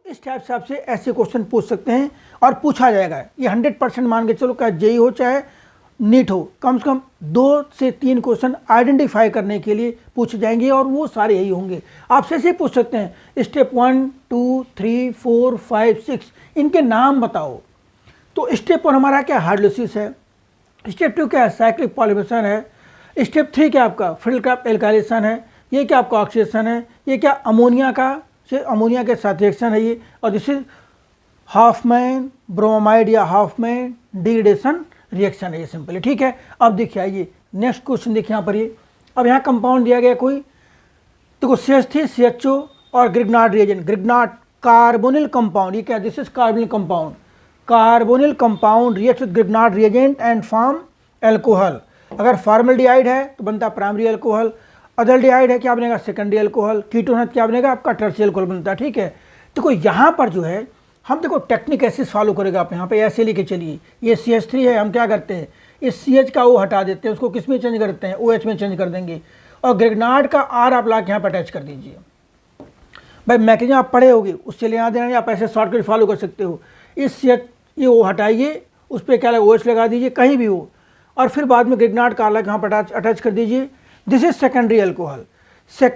इस टाइप से आपसे ऐसे क्वेश्चन पूछ सकते हैं और पूछा जाएगा। ये 100% मान के चलो, चाहे जेईई हो चाहे नीट हो, कम से कम 2 से 3 क्वेश्चन आइडेंटिफाई करने के लिए पूछे जाएंगे और वो सारे यही होंगे। आपसे ऐसे पूछ सकते हैं स्टेप 1 2 3 4 5 6 इनके नाम बताओ। तो स्टेप 1 हमारा क्या हाइड्रोलिसिस है, स्टेप 2 क्या है साइक्लिक पॉलीमरेशन है, स्टेप 3 क्या आपका फ्रिडल एल्काइलेशन है, ये क्या आपका ऑक्सीडेशन है, ये क्या अमोनिया के साथ रिएक्शन है ये, और दिस इज हॉफमैन ब्रोमाइड या हॉफमैन डिग्रेडेशन रिएक्शन है ये सिंपली। ठीक है, अब देखिए आइए नेक्स्ट क्वेश्चन देखिए यहाँ पर ये। अब यहाँ कंपाउंड दिया गया कोई, देखो CH3 CHO और Grignard reagent, Grignard carbonyl compound, ये क्या this is carbonyl compound, carbonyl compound react with Grignard reagent and form alcohol. अगर फॉर्मल्डिहाइड है तो बनता है प्राइमरी एल्कोहल, अल्डिहाइड है क्या बनेगा सेकेंडरी एल्कोहल, कीटोन है क्या बनेगा आपका टर्शियल एल्कोहल बनता है। ठीक है, देखो यहाँ पर जो है हम देखो टेक्निक ऐसे फॉलो करेगा आप यहाँ पे ऐसे लेके चलिए, ये CH3 है, हम क्या करते हैं इस CH का O हटा देते हैं, उसको किस में चेंज करते हैं OH में चेंज कर देंगे, और ग्रिग्नार्ड का R आप ला के यहाँ पर अटैच कर दीजिए। भाई मैकेनिज्म आप पढ़े होगे उससे ले यहाँ देना नहीं, आप ऐसे शॉर्टकट फॉलो कर सकते हो। इस CH ये O हटाइए, उस पर क्या लगा OH लगा दीजिए कहीं भी हो, और फिर बाद में ग्रिग्नार्ड का R ला के यहाँ पर अटैच कर दीजिए। दिस इज सेकेंडरी एल्कोहल,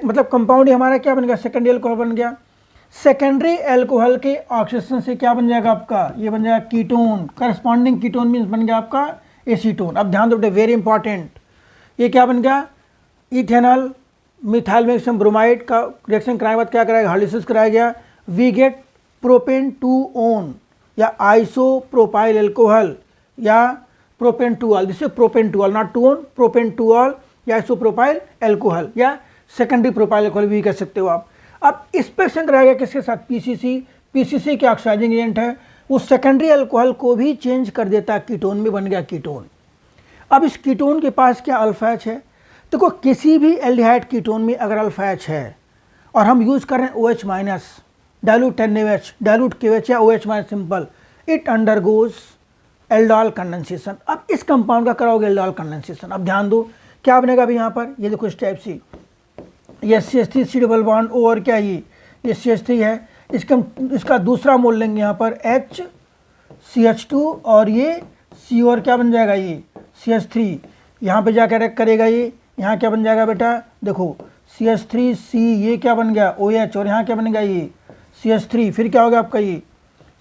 मतलब कंपाउंड हमारा क्या बन गया सेकेंडरी एल्कोहल बन गया। सेकेंडरी एल्कोहल के ऑक्सीडेशन से क्या बन जाएगा आपका, ये बन जाएगा कीटोन, करस्पॉन्डिंग कीटोन मीन्स बन गया आपका एसीटोन। अब ध्यान दो बेटे वेरी इंपॉर्टेंट, ये क्या बन गया इथेनॉल मिथाइल मैग्नीशियम ब्रोमाइड का रिएक्शन कराने के बाद क्या कराएगा हाइड्रोलिसिस कराया गया, वी गेट प्रोपेन 2-ओन या आइसोप्रोपाइल एल्कोहल या propane two ol, this is propane two ol not two one, propane two ol या आइसोप्रोपाइल एल्कोहल या सेकेंडरी प्रोपाइल एल्कोहल भी कह सकते हो आप। अब इस पर रिएक्शन कराया गया किसके साथ पीसीसी के ऑक्सीडाइजिंग एजेंट है, वो सेकेंडरी अल्कोहल को भी चेंज कर देता है कीटोन में, बन गया कीटोन। अब इस कीटोन के पास क्या अल्फा एच है, देखो किसी भी एल्डिहाइड कीटोन में अगर अल्फा एच है और हम यूज कर रहे हैं OH minus dilute NaOH dilute KOH या OH minus simple, it undergoes aldol condensation. अब इस कंपाउंड का कराओगे एल्डोल कंडेंसेशन। अब ध्यान दो क्या बनेगा अभी यहाँ पर, ये देखो इस टाइप से, ये CH3 C double bond O और क्या ये CH3 है, इसका दूसरा मोल लेंगे यहाँ पर HCH2 और ये C और क्या बन जाएगा ये CH3, यहाँ पे जाकर रख करेगा ये, यहाँ क्या बन जाएगा बेटा देखो CH3C ये क्या बन गया OH और यहाँ क्या बनेगा ये CH3, फिर क्या हो गया आपका ये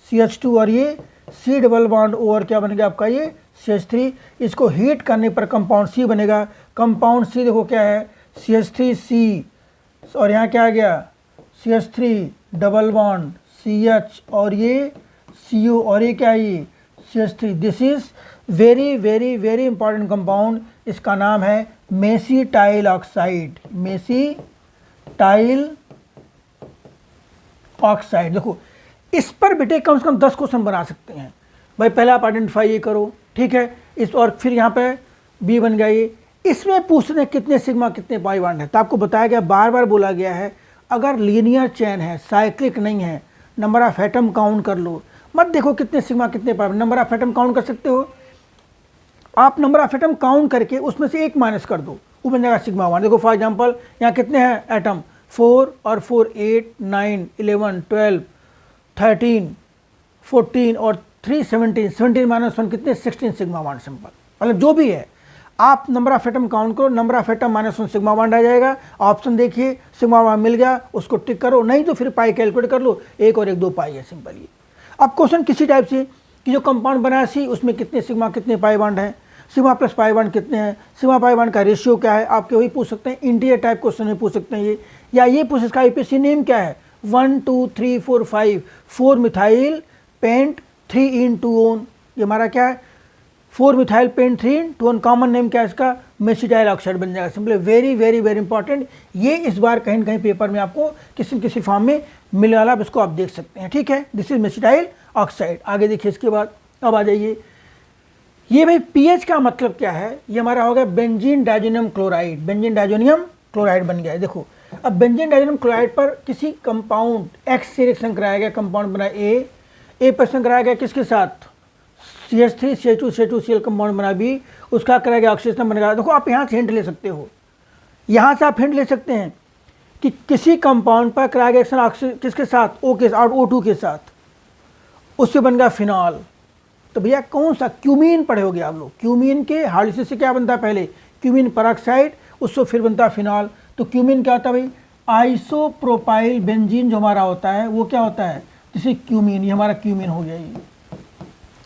CH2 और ये C डबल बॉन्ड O और क्या बन गया आपका ये CH3। इसको हीट करने पर कंपाउंड C बनेगा, कंपाउंड C देखो क्या है CH3C और यहाँ क्या आ गया CH3 डबल बॉन्ड CH और ये CO और ये क्या है ये CH3। This is very very very important compound, इसका नाम है मेसिटाइल ऑक्साइड, मेसिटाइल ऑक्साइड। देखो इस पर बेटे कम से कम 10 क्वेश्चन बना सकते हैं भाई, पहले आप आइडेंटिफाई ये करो ठीक है इस, और फिर यहाँ पे B बन गया ये। इसमें पूछते हैं कितने सिग्मा कितने पाई बॉन्ड है, तो आपको बताया गया बार बार बोला गया है अगर लीनियर चेन है साइक्लिक नहीं है नंबर ऑफ एटम काउंट कर लो, मत देखो कितने सिग्मा कितने पाई, नंबर ऑफ एटम काउंट कर सकते हो आप, नंबर ऑफ एटम काउंट करके उसमें से एक माइनस कर दो वो बन जाएगा सिग्मा 1। देखो फॉर एग्जांपल यहाँ कितने हैं एटम 4 और 4 8 9 11 12 13 14 और 3 17, 17 माइनस 1 कितने 16 सिग्मा 1 सिंपल। मतलब जो भी है आप नंबर ऑफ एटम काउंट करो, number of atom minus 1 sigma 1 आ जाएगा। ऑप्शन देखिए सिग्मा 1 मिल गया उसको टिक करो, नहीं तो फिर पाई कैलकुलेट कर लो, 1 और 1 2 पाई है सिंपल ये। अब क्वेश्चन किसी टाइप से कि जो कंपाउंड बनाया सी उसमें कितने सिग्मा कितने पाई बॉन्ड है, सिग्मा प्लस पाई बॉन्ड कितने हैं, सिग्मा पाई बॉन्ड का रेशियो क्या है, आपके वही पूछ सकते हैं। इंटीरियर टाइप क्वेश्चन में पूछ सकते हैं ये, या ये पूछ इसका IPSC नेम क्या है 1 2 3 4 5 4 मिथाइल पेंट 3 इन 2-ओन, ये हमारा क्या है 4 मिथाइल पेंट 3 इन 2-ओन, कॉमन नेम क्या है इसका मेसिटाइल ऑक्साइड बन जाएगा simple. Very very very important, ये इस बार कहीं ना कहीं पेपर में आपको किसी न किसी फॉर्म में मिलने वाला, इसको आप देख सकते हैं ठीक है। This is mesityl oxide. आगे देखिए इसके बाद अब आ जाइए, ये भाई पीएच का मतलब क्या है, ये हमारा हो गया benzene diazonium chloride, benzene diazonium chloride बन गया है। देखो अब बेंजीन डाइजोनियम क्लोराइड पर किसी कंपाउंड X से रिएक्शन कराया गया, कंपाउंड बना A पर रिएक्शन कराया गया किसके साथ CH3 CH2 CH2Cl कंपाउंड बना B, उसका कराया गया ऑक्सीजन बनेगा। देखो आप यहाँ से हिंट ले सकते हो, यहाँ से आप हिंट ले सकते हैं कि किसी कंपाउंड पर कराया गया रिएक्शन किसके साथ, O के साथ, O2 के साथ, उससे बन गया फिनॉल। तो भैया कौन सा, क्यूमीन पढ़े होगे आप लोग। क्यूमीन के हाइड्रोलिसिस से क्या बनता है, पहले क्यूमीन पेरोक्साइड, उससे फिर बनता है फिनॉल। तो क्यूमीन क्या होता है भाई, आइसोप्रोपाइल बेंजीन जो हमारा होता है वो क्या होता है, जैसे क्यूमीन, ये हमारा क्यूमीन हो गया ये।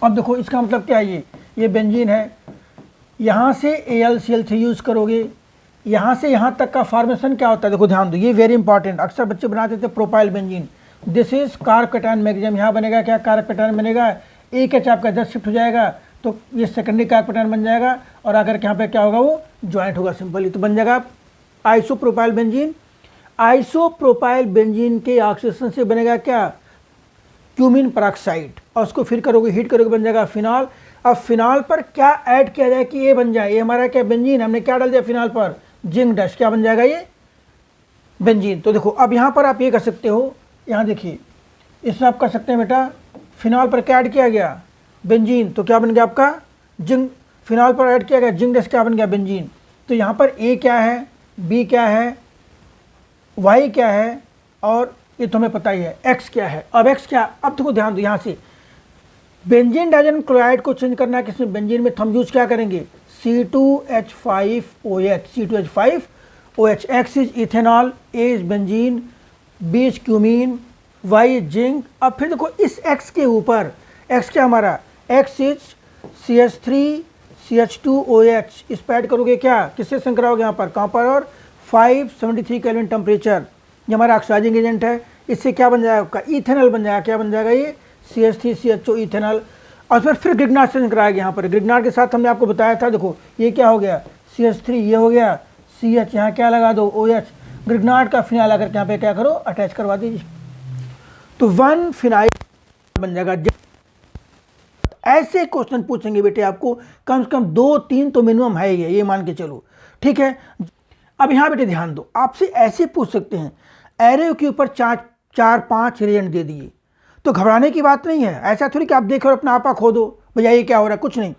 अब देखो इसका मतलब क्या है, ये बेंजीन है, यहाँ से AlCl3 यूज़ करोगे, यहाँ से यहाँ तक का फॉर्मेशन क्या होता है, देखो ध्यान दो, ये वेरी इंपॉर्टेंट, अक्सर बच्चे बनाते थे propyl benzene. This is carb cation magnesium, यहाँ बनेगा क्या, कार्ब कैटायन बनेगा, एक एच आपका 10 शिफ्ट हो जाएगा तो ये सेकेंडरी कार्ब कैटायन बन जाएगा, और अगर यहाँ पे क्या होगा, वो ज्वाइंट होगा सिंपली, तो बन जाएगा आइसोप्रोपाइल बेंजीन। आइसोप्रोपाइल बेंजीन के ऑक्सीडेशन से बनेगा क्या, क्यूमीन पेरोक्साइड, और उसको फिर करोगे, हीट करोगे, बन जाएगा फिनॉल। अब फिनॉल पर क्या ऐड किया जाए कि ये बन जाए, ये हमारा क्या बेंजीन, हमने क्या डाल दिया फिनॉल पर, जिंक डस्ट, क्या बन जाएगा ये बेंजीन। तो देखो अब यहाँ पर आप ये कर सकते हो, यहाँ देखिए इसमें आप कर सकते हैं बेटा, फिनॉल पर क्या ऐड किया गया, बेंजीन, तो क्या बन गया आपका जिंक, फिनॉल पर ऐड किया गया जिंक डस्ट, क्या बन गया बेंजीन। तो यहाँ पर ए क्या है, बी क्या है, वाई क्या है, और ये तो हमें पता ही है एक्स क्या है। अब एक्स क्या, अब देखो ध्यान दो, यहाँ से बेंजीन डाइजेन क्लोराइड को चेंज करना है किसमें, बेंजीन में, तो हम यूज क्या करेंगे, C2H5OH, C2H5OH, X is ethanol, A is benzene, B is cumene, Y is zinc. अब फिर देखो इस X के ऊपर, X क्या हमारा, X इज CH3CH2OH, इस पे ऐड करोगे क्या, किससे संग कराओगे यहाँ पर, कॉपर और 573 केल्विन टेम्परेचर, ये हमारा ऑक्सीडाइजिंग एजेंट है, इससे क्या बन जाएगा आपका, इथेनॉल बन जाएगा, क्या बन जाएगा ये, CH3CHO इथेनॉल। और फिर ग्रिग्नार्ड से कराया गया, यहाँ पर ग्रिग्नार्ड के साथ हमने आपको बताया था, देखो ये क्या हो गया, CH3, ये हो गया CH, यहाँ क्या लगा दो OH, ग्रिग्नार्ड का फिनाइल आकर यहाँ पे क्या करो, अटैच करवा दीजिए, तो 1 फिनाइल बन जाएगा। ऐसे क्वेश्चन पूछेंगे बेटे आपको, कम से कम 2-3 तो मिनिमम है ही है, ये मान के चलो, ठीक है। अब यहाँ बेटे ध्यान दो, आपसे ऐसे पूछ सकते हैं, एरो के ऊपर 4-5 रिएजेंट दे दिए, तो घबराने की बात नहीं है, ऐसा थोड़ी कि आप देखो और अपना आपा खो दो, भैया ये क्या हो रहा है, कुछ नहीं,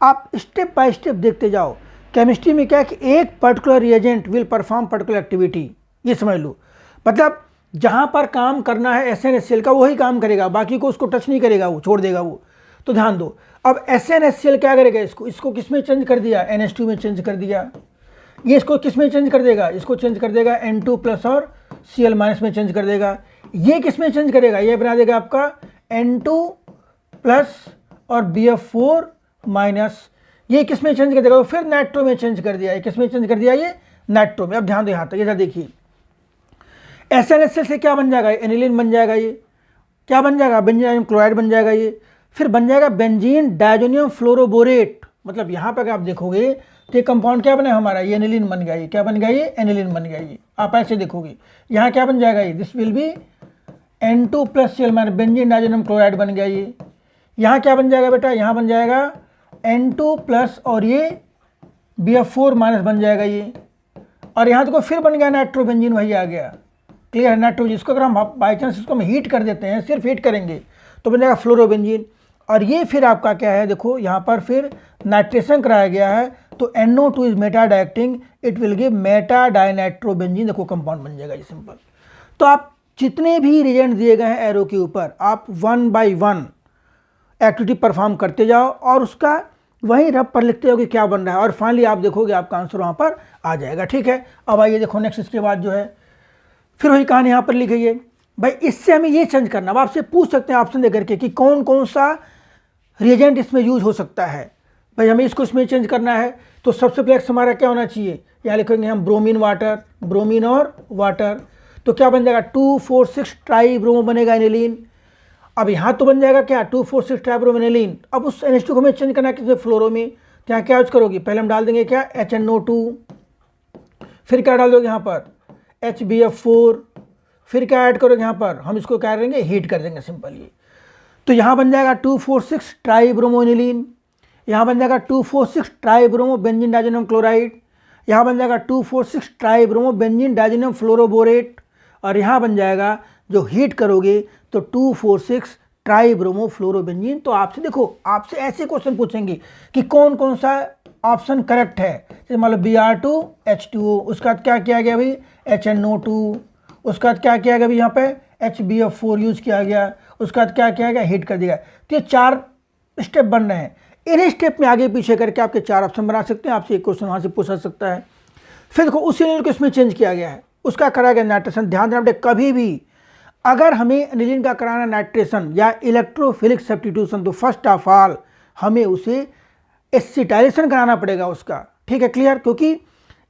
आप स्टेप बाय स्टेप देखते जाओ। केमिस्ट्री में क्या है कि एक particular reagent will perform particular activity, ये समझ लो, मतलब जहाँ पर काम करना है SnHCl का वही काम करेगा, बाकी को उसको टच नहीं करेगा, वो छोड़ देगा वो। तो ध्यान दो, अब SnHCl क्या करेगा, इसको किस में चेंज कर दिया, NH2 में चेंज कर दिया, ये इसको किस में चेंज कर देगा, इसको चेंज कर देगा N2+ और Cl- में चेंज कर देगा, ये किस में चेंज करेगा, ये बना देगा आपका N2+ और BF4-, ये किस में चेंज कर देगा, फिर नाइट्रो में चेंज कर दिया, ये किस में चेंज कर दिया, ये नाइट्रो में। अब ध्यान दो यहाँ तक, ये देखिए SnHCl से क्या बन जाएगा, एनिलीन बन जाएगा, ये क्या बन जाएगा, बेंजीन क्लोराइड बन जाएगा, ये फिर बन जाएगा बेंजीन डायजोनियम फ्लोरोबोरेट, मतलब यहाँ पर आप देखोगे तो ये कंपाउंड क्या बना हमारा, ये एनिलीन बन गया, ये क्या बन गया, ये एनिलीन बन गया, ये आप ऐसे देखोगे, यहाँ क्या बन जाएगा, ये this will be N2+ Cl- benzene diazonium chloride बन गया, ये यहाँ क्या बन जाएगा बेटा, यहाँ बन जाएगा N2+ और ये BF4- बन जाएगा ये, और यहाँ देखो फिर बन गया नाइट्रोबेंजीन, वही आ गया, क्लियर है, नाइट्रो, जिसको अगर हम बाई चांस इसको हम हीट कर देते हैं, सिर्फ हीट करेंगे तो बन जाएगा फ्लोरोबेंजीन। और ये फिर आपका क्या है, देखो यहाँ पर फिर नाइट्रेशन कराया गया है, तो NO2 is Meta directing, it will give Meta dinitrobenzene, देखो कंपाउंड बन जाएगा ये सिंपल। तो आप जितने भी रिएजेंट दिए गए हैं एरो के ऊपर, आप 1 by 1 एक्टिविटी परफॉर्म करते जाओ और उसका वहीं रब पर लिखते हो कि क्या बन रहा है, और फाइनली आप देखोगे आपका आंसर वहाँ पर आ जाएगा, ठीक है। अब आइए देखो नेक्स्ट, इसके बाद जो है फिर वही कहानी यहाँ पर लिखी है, भाई इससे हमें ये चेंज करना। अब आपसे पूछ सकते हैं ऑप्शन दे करके कि कौन कौन सा रिएजेंट इसमें यूज हो सकता है, भाई हमें इसको इसमें चेंज करना है, तो सबसे पहले हमारा क्या होना चाहिए, यहाँ लिखेंगे हम ब्रोमीन वाटर, ब्रोमीन और वाटर, तो क्या बन जाएगा 2,4,6 ट्राई-ब्रोमो बनेगा एनिलीन। अब यहाँ तो बन जाएगा क्या 2,4,6 ट्राई-ब्रोमो एनिलीन। अब उस NH2 को हमें चेंज करना है किसी फ्लोरो में, तो यहाँ क्या यूज करोगे, पहले हम डाल देंगे क्या HNO2, फिर क्या डाल दोगे यहाँ पर HBF4, फिर क्या ऐड करोगे यहाँ पर, हम इसको क्या करेंगे, हीट कर देंगे सिंपल ये। तो यहाँ बन जाएगा 2,4,6 ट्राई-ब्रोमो एनिलीन, यहाँ बन जाएगा 2,4,6 ट्राई-ब्रोमो बेंजीन डायजोनियम क्लोराइड, यहाँ बन जाएगा 2,4,6 ट्राई-ब्रोमो बेंजीन डायजोनियम फ्लोरोबोरेट, और यहाँ बन जाएगा जो हीट करोगे तो 2,4,6 ट्राई-ब्रोमो फ्लोरोबेंजीन। तो आपसे देखो, आपसे ऐसे क्वेश्चन पूछेंगे कि कौन कौन सा ऑप्शन करेक्ट है, जैसे मान लो Br2H2O, उसका क्या किया गया भाई, HNO2, उसके बाद क्या किया गया अभी यहाँ पे HBF4 यूज़ किया गया, उसके बाद क्या किया गया हीट कर दिया। तो ये 4 स्टेप बन रहे हैं। इन्हीं स्टेप में आगे पीछे करके आपके 4 ऑप्शन बना सकते हैं, आपसे एक क्वेश्चन वहाँ से पूछा सकता है। फिर देखो उसी एनिलीन को इसमें चेंज किया गया है, उसका करा गया नाइट्रेशन। ध्यान देना बेटे, कभी भी अगर हमें एनिलीन का कराना नाइट्रेशन या इलेक्ट्रोफिलिक सब्स्टिट्यूशन, तो फर्स्ट ऑफ ऑल हमें उसे एसिटाइलेशन कराना पड़ेगा उसका, ठीक है, क्लियर। क्योंकि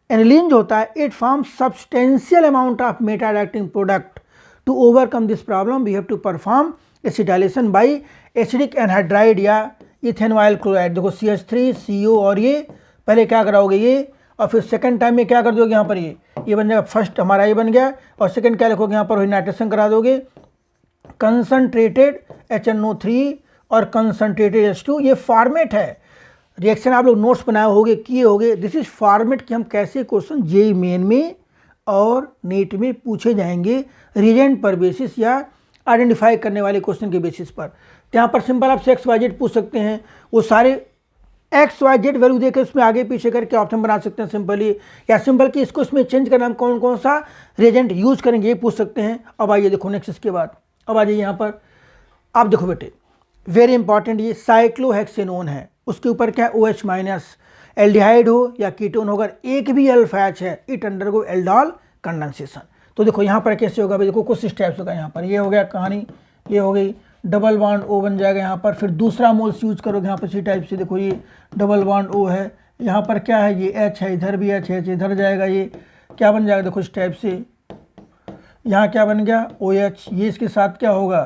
एनिलीन जो होता है it forms substantial amount of meta reacting product. To overcome this problem we have to perform acetylation by acidic anhydride या इथेनॉइल क्लोराइड। देखो CH3CO, और ये पहले क्या कराओगे ये, और फिर सेकंड टाइम में क्या कर दोगे यहाँ पर ये बन जाएगा, फर्स्ट हमारा ये बन गया, और सेकंड क्या लिखोगे यहाँ पर वही नाइट्रेशन करा दोगे, कंसनट्रेटेड HNO3 और कंसनट्रेटेड H2। ये फॉर्मेट है, रिएक्शन आप लोग नोट्स बनाए होगे, किए होगे। दिस इज फॉर्मेट कि हम कैसे क्वेश्चन जेईई मेन में और नीट में पूछे जाएंगे रीजेंट पर बेसिस या आइडेंटिफाई करने वाले क्वेश्चन के बेसिस पर। तो यहाँ पर सिंपल आप XYZ पूछ सकते हैं, वो सारे XYZ वैल्यू देकर उसमें आगे पीछे करके ऑप्शन बना सकते हैं सिंपली, या सिंपल कि इसको इसमें चेंज करना हम कौन कौन सा रिएजेंट यूज करेंगे ये पूछ सकते हैं। अब आइए देखो नेक्स्ट, इसके बाद अब आ जाइए यहाँ पर, आप देखो बेटे वेरी इंपॉर्टेंट, ये साइक्लोहेक्सेनोन है, उसके ऊपर क्या OH माइनस, एल्डिहाइड हो या कीटोन हो, अगर एक भी अल्फा H है इट अंडरगो एल्डोल कंडेंसेशन। तो देखो यहाँ पर कैसे होगा भाई, देखो कुछ स्टेप्स होगा यहाँ पर, ये हो गया कहानी, ये हो गई, डबल बॉन्ड O बन जाएगा यहाँ पर, फिर दूसरा मोल्स यूज करोगे यहाँ पर सी टाइप से, देखो ये डबल बॉन्ड O है, यहाँ पर क्या है ये H है, इधर भी H है, इधर जाएगा, ये क्या बन जाएगा देखो इस टाइप से, यहाँ क्या बन गया OH, ये इसके साथ क्या होगा,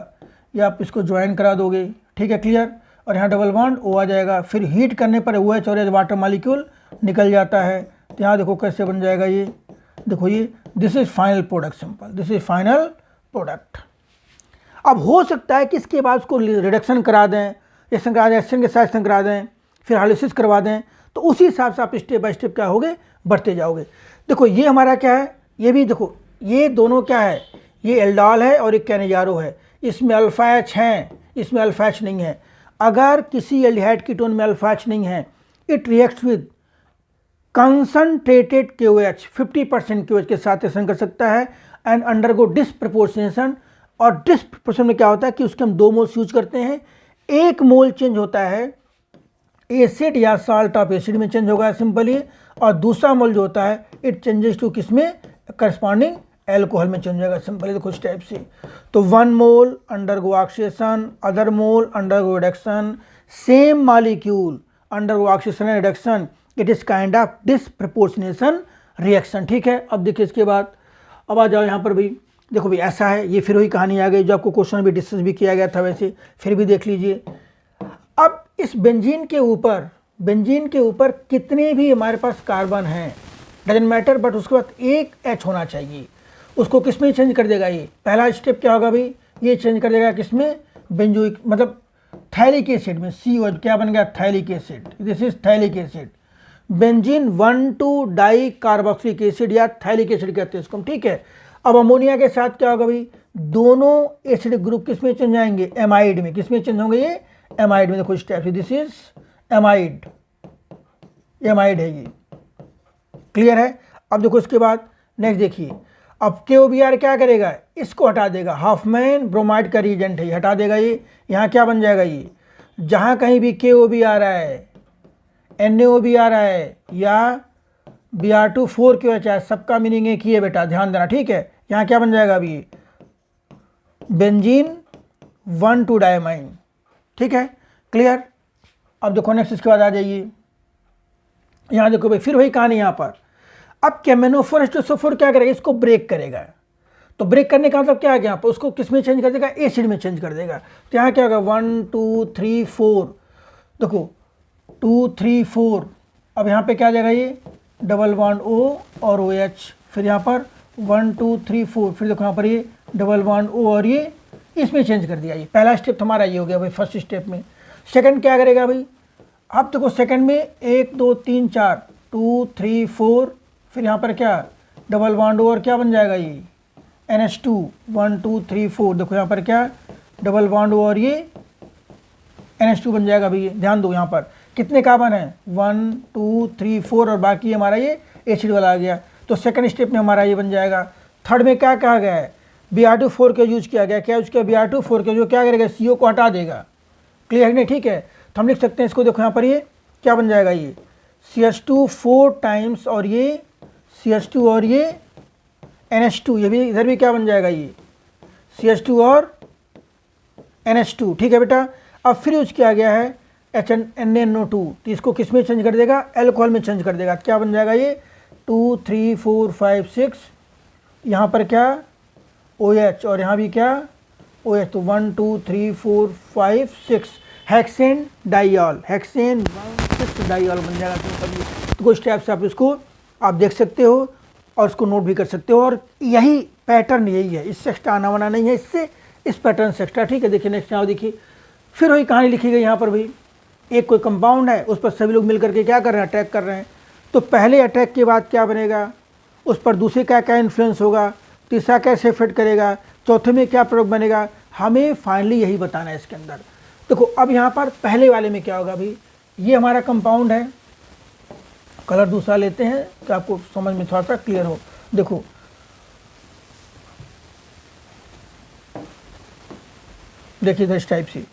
ये आप इसको ज्वाइन करा दोगे, ठीक है, क्लियर। और यहाँ डबल बॉन्ड O आ जाएगा, फिर हीट करने पर OH और वाटर मॉलिक्यूल निकल जाता है। तो यहाँ देखो कैसे बन जाएगा ये, देखो ये this is final product, simple this is final product. अब हो सकता है कि इसके बाद उसको रिडक्शन करा दें, रिएक्शन करा दें, एसिड के साथ रिएक्शन करा दें, फिर हाइड्रोलिसिस करवा दें, तो उसी हिसाब से आप स्टेप बाय स्टेप क्या होगे बढ़ते जाओगे। देखो ये हमारा क्या है, ये भी देखो ये दोनों क्या है, ये एल्डोल है और एक कैनेजारो है, इसमें अल्फा H है, इसमें अल्फा H नहीं है। अगर किसी एल्डिहाइड कीटोन में अल्फा H नहीं है, it reacts with concentrated KOH 50% KOH के साथ रिएक्शन कर सकता है एंड अंडरगो डिसप्रपोर्शनेशन। और डिसप्रपोर्शन में क्या होता है कि उसके हम 2 मोल्स यूज करते हैं, एक मोल चेंज होता है एसिड या साल्ट ऑफ एसिड में चेंज होगा सिंपली, और दूसरा मोल जो होता है इट चेंजेस टू किस में, करस्पॉन्डिंग एल्कोहल में चेंज होगा सिंपली, देखो इस टाइप से। तो 1 mole undergo oxidation, other mole undergo reduction, same molecule undergo oxidation and reduction, it is kind of disproportionation reaction, ठीक है। अब देखिए इसके बाद अब आ जाओ यहाँ पर भी, देखो भाई ऐसा है, ये फिर वही कहानी आ गई जो आपको क्वेश्चन भी डिस्कस भी किया गया था, वैसे फिर भी देख लीजिए। अब इस बेंजीन के ऊपर कितने भी हमारे पास कार्बन हैं डजंट मैटर, बट उसके बाद एक H होना चाहिए, उसको किस में चेंज कर देगा ये, पहला स्टेप क्या होगा भाई, ये चेंज कर देगा किस में, बेंजोइक मतलब थैलिक एसिड में, CO क्या बन गया phthalic acid, this is phthalic acid. Benzene 1,2 di carboxylic acid या थैलिक एसिड कहते हैं इसको, ठीक है। अब अमोनिया के साथ क्या होगा भाई, दोनों एसिडिक ग्रुप किस में चेंज आएंगे, एमाइड में, किस में चेंज होंगे ये, एमाइड में। देखो इस टाइप से, दिस इज एमाइड, एमाइड है ये, क्लियर है। अब देखो इसके बाद नेक्स्ट देखिए, अब KOBr क्या करेगा, इसको हटा देगा, हाफमैन ब्रोमाइड का रिएजेंट है, ये हटा देगा, ये यहाँ क्या बन जाएगा, ये जहाँ कहीं भी KOB आ रहा है, NaOB आ रहा है या Br2,4QH है, सबका मीनिंग एक ही है बेटा, ध्यान देना, ठीक है। यहाँ क्या बन जाएगा अभी, बेंजीन 1,2 डायमाइन, ठीक है, क्लियर। अब देखो नेक्स्ट इसके बाद आ जाइए, यहाँ देखो भाई फिर वही कहानी यहाँ पर। अब कैमेनोफोर H2SO4 क्या करेगा, इसको ब्रेक करेगा, तो ब्रेक करने का मतलब क्या है, यहाँ पर उसको किस में चेंज कर देगा, एसिड में चेंज कर देगा। तो यहाँ क्या होगा 1 2 3 4, देखो 2 3 4, अब यहाँ पे क्या आ जाएगा, ये डबल बॉन्ड O और OH, फिर यहाँ पर 1 2 3 4, फिर देखो यहाँ पर ये डबल बॉन्ड O और ये इसमें चेंज कर दिया। ये पहला स्टेप हमारा ये हो गया भाई, फर्स्ट स्टेप में। सेकंड क्या करेगा भाई, अब देखो सेकंड में 1 2 3 4 2 3 4, फिर यहाँ पर क्या डबल बॉन्ड O और क्या बन जाएगा ये NH2 1 2 3 4, देखो यहाँ पर क्या डबल बॉन्ड O और ये NH2 बन जाएगा भैया। ध्यान दो यहाँ पर कितने कार्बन है 1 2 3 4 और बाकी हमारा ये एसिड वाला आ गया। तो सेकंड स्टेप में हमारा ये बन जाएगा। थर्ड में क्या कहा गया है, Br2 का यूज किया गया। क्या यूज किया, Br2 जो क्या करेगा, CO को हटा देगा। क्लियर है नहीं, ठीक है। तो हम लिख सकते हैं इसको, देखो यहाँ पर ये क्या बन जाएगा, ये CH2 4 टाइम्स और ये CH2 और ये NH2, ये भी इधर भी क्या बन जाएगा, ये CH2 और NH2, ठीक है बेटा। अब फिर यूज किया गया है NaNO2, तो इसको किस में चेंज कर देगा, एल्कोहल में चेंज कर देगा। क्या बन जाएगा ये 2 3 4 5 6, यहाँ पर क्या OH और यहाँ भी क्या OH, तो 1 2 3 4 5 6 हेक्सेन डाइऑल, हेक्सेन 1,6 डाइऑल बन जाएगा। तो कुछ टाइप से आप इसको आप देख सकते हो और इसको नोट भी कर सकते हो। और यही पैटर्न यही है, इससे एक्स्ट्रा आना वाना नहीं है, इससे इस पैटर्न से एक्स्ट्रा, ठीक है। देखिए नेक्स्ट यहाँ देखिए, फिर वही कहानी लिखी गई यहाँ पर भी। एक कोई कंपाउंड है, उस पर सभी लोग मिल करके क्या कर रहे हैं, अटैक कर रहे हैं। तो पहले अटैक के बाद क्या बनेगा, उस पर दूसरे का क्या इन्फ्लुएंस होगा, तीसरा कैसे इफेक्ट करेगा, चौथे में क्या प्रयोग बनेगा, हमें फाइनली यही बताना है इसके अंदर। देखो अब यहाँ पर पहले वाले में क्या होगा भाई, ये हमारा कंपाउंड है, कलर दूसरा लेते हैं कि आपको समझ में थोड़ा सा क्लियर हो। देखो देखिए इधर इस टाइप से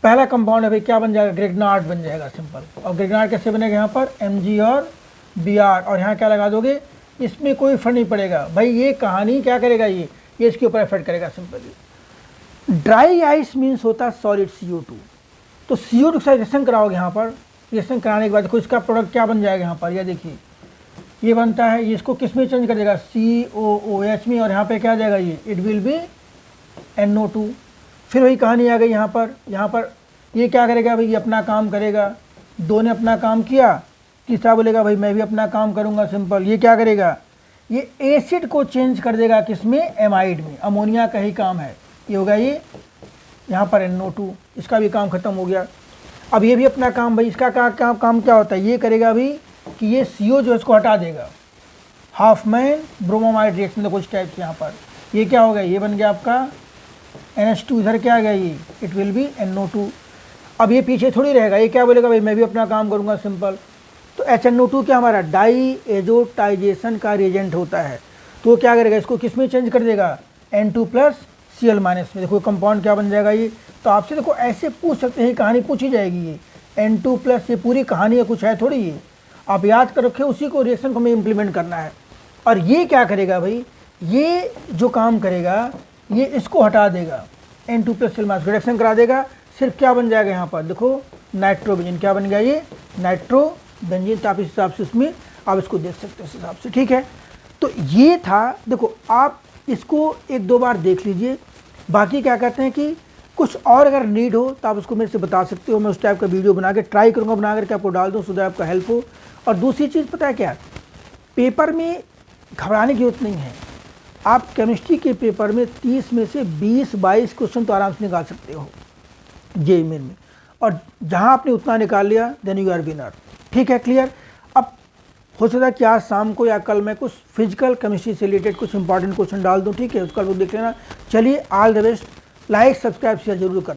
पहला कंपाउंड है भाई, क्या बन जाएगा, ग्रेगनार्ड बन जाएगा सिंपल। और ग्रेगनार्ड कैसे बनेगा, यहाँ पर Mg और Br, और यहाँ क्या लगा दोगे, इसमें कोई फर्क नहीं पड़ेगा भाई, ये कहानी क्या करेगा, ये इसके ऊपर इफेक्ट करेगा सिंपली। ड्राई आइस मीन्स होता है सॉलिड CO2, तो CO2 के साथ रिएक्शन कराओगे यहाँ पर, रिएक्शन कराने के बाद देखो इसका प्रोडक्ट क्या बन जाएगा, यहाँ पर ये देखिए ये बनता है, ये इसको किस में चेंज कर देगा, COOH में, और यहाँ पे क्या आ जाएगा, ये इट विल बी NO2। फिर वही कहानी आ गई यहाँ पर ये क्या करेगा भाई, ये अपना काम करेगा, दो ने अपना काम किया, तीसरा बोलेगा भाई मैं भी अपना काम करूँगा सिंपल। ये क्या करेगा, ये एसिड को चेंज कर देगा किसमें, एमाइड में, अमोनिया का ही काम है। ये होगा ये यहाँ पर NO2, इसका भी काम खत्म हो गया। अब ये भी अपना काम भाई, इसका काम क्या होता है, ये करेगा भाई कि ये CO जो है इसको हटा देगा, हाफमैन ब्रोमोमाइड रिएक्शन देखो इस टाइप से। यहाँ पर ये क्या हो गया, ये बन गया आपका NH2, इधर क्या आ गया, ये इट विल बी NO2। अब ये पीछे थोड़ी रहेगा, ये क्या बोलेगा भाई मैं भी अपना काम करूँगा सिंपल। तो HNO2 क्या हमारा डाई एजोटाइजेशन का रिएजेंट होता है, तो वो क्या करेगा, इसको किस में चेंज कर देगा, N2+ Cl- में। देखो कंपाउंड क्या बन जाएगा ये, तो आपसे देखो ऐसे पूछ सकते हैं, कहानी पूछी जाएगी ये N2+, ये पूरी कहानी है, कुछ है थोड़ी, ये आप याद कर रखे, उसी को रिएक्शन को हमें इम्प्लीमेंट करना है। और ये क्या करेगा भाई, ये जो काम करेगा ये इसको हटा देगा, N2+ Cl- रिएक्शन करा देगा, सिर्फ क्या बन जाएगा यहाँ पर देखो नाइट्रोबेंजीन, क्या बन गया ये नाइट्रोबेंजीन। तो आप इस हिसाब से इसमें आप इसको देख सकते हो इस हिसाब से, ठीक है। तो ये था, देखो आप इसको एक दो बार देख लीजिए, बाकी क्या कहते हैं कि कुछ और अगर नीड हो तो आप उसको मेरे से बता सकते हो, मैं उस टाइप का वीडियो बना के ट्राई करूँगा, बना करके आपको डाल दूँ, सो दैट आपका हेल्प हो। और दूसरी चीज़ पता है क्या, पेपर में घबराने की जरूरत नहीं है, आप केमिस्ट्री के पेपर में 30 में से 20-22 क्वेश्चन तो आराम से निकाल सकते हो JEE मेन में, और जहाँ आपने उतना निकाल लिया देन यू आर विनर, ठीक है, क्लियर। अब हो सकता है कि आज शाम को या कल मैं कुछ फिजिकल केमिस्ट्री से रिलेटेड कुछ इंपॉर्टेंट क्वेश्चन डाल दूँ, ठीक है, उसका लोग देख लेना। चलिए all the best, like subscribe share जरूर कर।